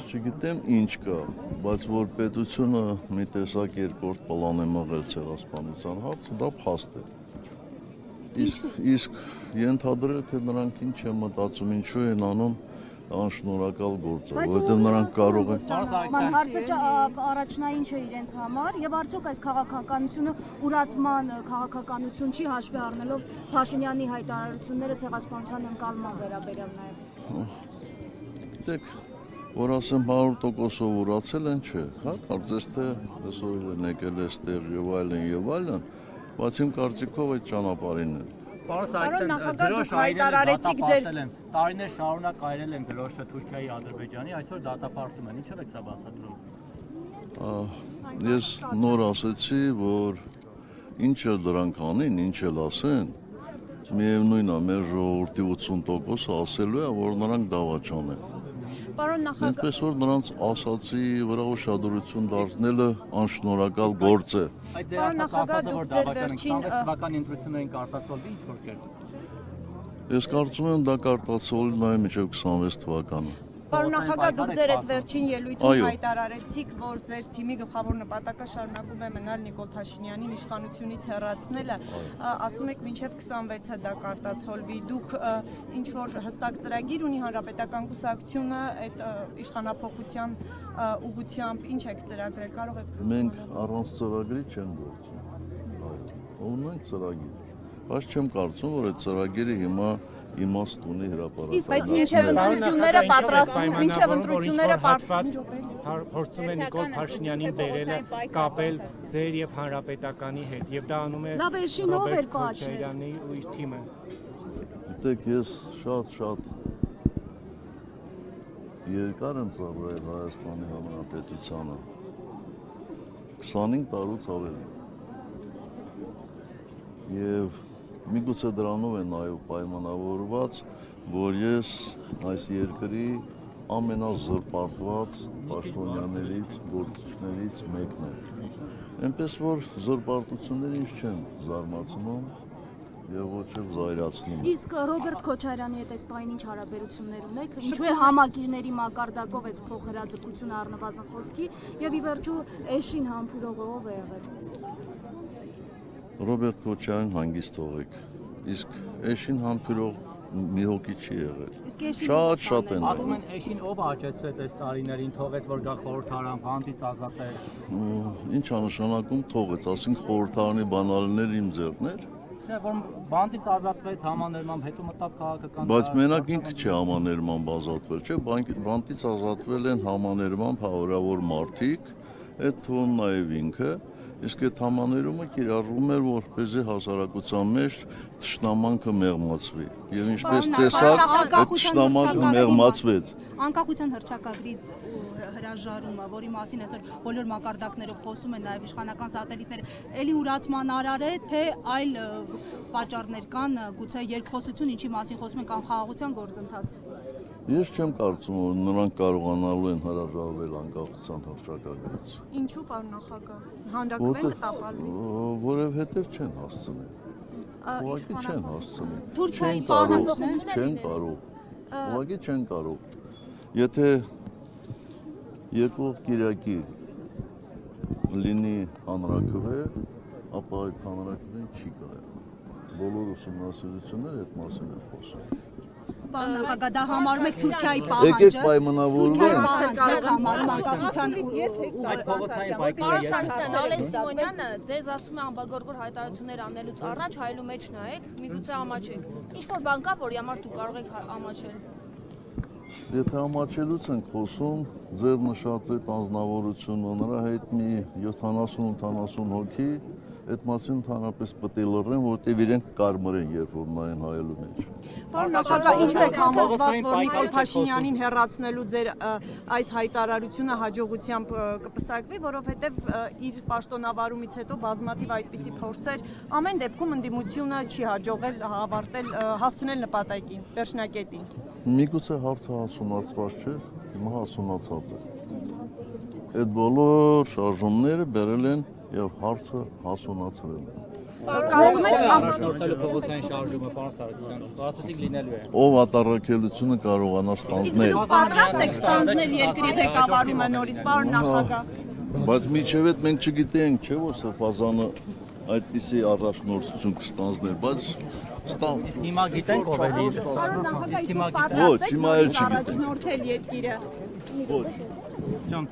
Չգիտեմ ինչ կա, բայց որ պետությունը մի տեսակ երկրորդ պլան է մղել ցեղասպանության հարցը, դա փաստ է։ Իսկ ենթադրել թե նրանք ինչ են մտածում, ինչու են անում անշնորհակալ գործ, որովհետև նրանք կարող են հարցը առաջնային չէ իրենց համար եւ արդյոք այս քաղաքականությունը ուրացման քաղաքականություն չի հաշվի առնելով Փաշինյանի հայտարարությունները ցեղասպանության ընկալման վերաբերյալ նաեւ։ Դեք որ ասեմ 100%-ով ուրացել են, չէ, հա, կարծես թե այսօր են եկել այստեղ եւ այլն, բայց իմ կարծիքով այդ ճանապարհին է։ Պարոն նախագահ, հայտարարեցիք ձեր տարիներ շարունակ այրել են գրոշը Թուրքիայի, Ադրբեջանի, այսօր դատապարտում են, ինչով եք սա բացատրում։ Ես նոր ասացի, որ ինչ էլ դրանք անեն, ինչ էլ ասեն, միևնույն է, մեր ժողովրդի 80%-ը ասելու է, որ նրանք դավաճան են։ Պարոն նախագահ, այնպես որ նրանց ասացի վրա ուշադրություն դարձնելը անշնորհակալ գործ է։ Այդ ձեր ասածը, որ դավաճան են 26 թվականի ընտրություններին կարտացոլվի ինչ որ կերպ։ Ես կարծում եմ դա կարտացոլվի նաև մինչև 26 թվականը։ Պարոն նախագահ, դուք ձեր այդ վերջին ելույթում հայտարարեցիք, որ ձեր թիմի գլխավոր նպատակը շարունակում է մնալ Նիկոլ Փաշինյանին իշխանությունից հեռացնելը, ասում եք մինչև 26-ը դա կարտացոլվի, դուք ինչ որ հստակ ծրագիր ունի հանրապետական կուսակցությունը այդ իշխանափոխության ուղղությամբ ինչ եք ծրագրել, կարող եք։ Մենք առանց ծրագրի չենք գործում։ Ունենք ծրագիր, բայց չեմ կարծում, որ այդ ծրագիրը հիմա իմաստ ունի հրապարակել։ Բայց մինչև ընտրությունները պատրաստվում, մինչև ընտրությունները փորձում է Նիկոլ Փաշինյանին բերելը կապել ձեր եւ հանրապետականի հետ եւ դա անում է Ռոբերտ Քոչարյանի ու իր թիմը։ Գիտեք, ես շատ երկար եմ ծառայել Հայաստանի Հանրապետությանը 25 տարուց ավելի եւ միգուցե դրանով է նաև պայմանավորված, որ ես այս երկրի ամենազրպարտված պաշտոնյաներից, գործիչներից մեկն եմ։ Այնպես որ զրպարտությունները ինձ չեն զարմացնում եւ ոչ էլ զայրացնում։ Իսկ Ռոբերտ Քոչարյանի հետ այս պայն ինչ հարաբերություններ ունեք, ինչու է համակիրների մակարդակով այս փոխհրաձգությունը առնվազն խոսքի եւ ի վերջո էշին համբուրողը ով է եղել։ Ռոբերտ Քոչարյանին հանգիստ թողեք, իսկ էշին համբուրող մի հոգի չի եղել։ Շատ են։ Ասում են էշին ով աճեցրեց այս տարիներին, թողեց որ գա խորհրդարան, բանտից ազատել։ Ինչ է նշանակում թողեց, ասենք խորհրդարանի բանալիներ իմ ձեռքն էր։ Չէ, որ բանտից ազատվեց համաներմամբ, հետո մտավ քաղաքական։ Բայց մենակ ինքը չի համաներմամբ ազատվել, չէ, բանտից ազատվել են համաներմամբ հարյուրավոր մարդիկ, այդ թվում նաև ինքը։ Իսկ այդ համաներումը կիրառվում էր, որպեսզի հասարակության մեջ թշնամանքը մեղմացվի։ Եվ ինչպես տեսակ, այդ թշնամանքը մեղմացվեց։ Անկախության հռչակագրի հրաժարումը, որի մասին այսօր բոլոր մակարդակներով խոսում են, նաև իշխանական սատելիտները, էլի ուրացման արար է, թե այլ պատճառներ կան, գուցե երկխոսություն, ինչի մասին խոսում են, կամ խաղաղության գործընթաց։ Ես չեմ կարծում, որ նրանք կարողանալու են հրաժարվել անկախության հռչակագրից։ Ինչու, պարոն նախագահ, հանրակրվեն կտապալվի։ Որովհետև չեն հասցնել։ Ուղղակի չեն հասցնել։ Թուրքիայի չեն կարող։ Ուղղակի չեն կարող։ Եթե երկու կիրակի լինի հանրակրվե, ապա այդ հանրակրվեն չի կայանում։ Բոլոր ուսումնասիրությունները այդ մասին են խոսում։ Պարոն նախագահ, դա համարում եք Թուրքիայի պահանջը։ Եկեք պայմանավորվենք։ Այդ փողոցային պայքարը Ալեն Սիմոնյանը ձեզ ասում է ամբողջորգոր հայտարարություններ անելուց առաջ հայելու մեջ նայեք, միգուցե ամաչեք։ Ինչ որ բան կա, որի համար դուք կարող եք ամաչել։ Եթե ամաչելուց ենք խոսում, ձեր նշած այդ անձնավորությունը, նրա հետ մի 70-80 հոգի, այդ մասին ընդհանրապես պետք է լռեն, որտեղ իրենք կարմրեն, երբ որ նայեն հայելու մեջ։ Պարոն նախագահ, ինչու եք համոզված, որ Նիկոլ Փաշինյանին հեռացնելու ձեր այս հայտարարությունը հաջողությամբ կպսակվի, որովհետև իր պաշտոնավարումից հետո բազմաթիվ այդպիսի փորձեր, ամեն դեպքում ընդդիմությունը չի հաջողել ավարտել, հասցնել նպատակին, վերջնակետին։ Միգուցե հարցը հասունացված չէր, հիմա հասունացած է։ Այդ բոլոր շարժումները բերել են եւ հարցը հասունացրել են։ Կարող եք առաջնորդելու փողոցային շարժումը, պարոն Սարգսյան, կարծիք լինելու է։ Ով ատառակելությունը կարողանա ստանձնել։ պատրաստ եք ստանձնել երկրի ղեկավարումը նորից, պարոն նախագահ։ Բայց միջև այդ մենք չգիտենք, չէ՞ որ Սրբազանը այդպիսի առաջնորդություն կստանձներ, բայց ստան։ Իսկ հիմա գիտենք ով է իր։ Պարոն նախագահ, Իսկ հիմա դուք Ոչ, պատրաստ եք հիմա էլ նորից չգիտենք։ առաջնորդել երկիրը։ Ոչ։ Ջան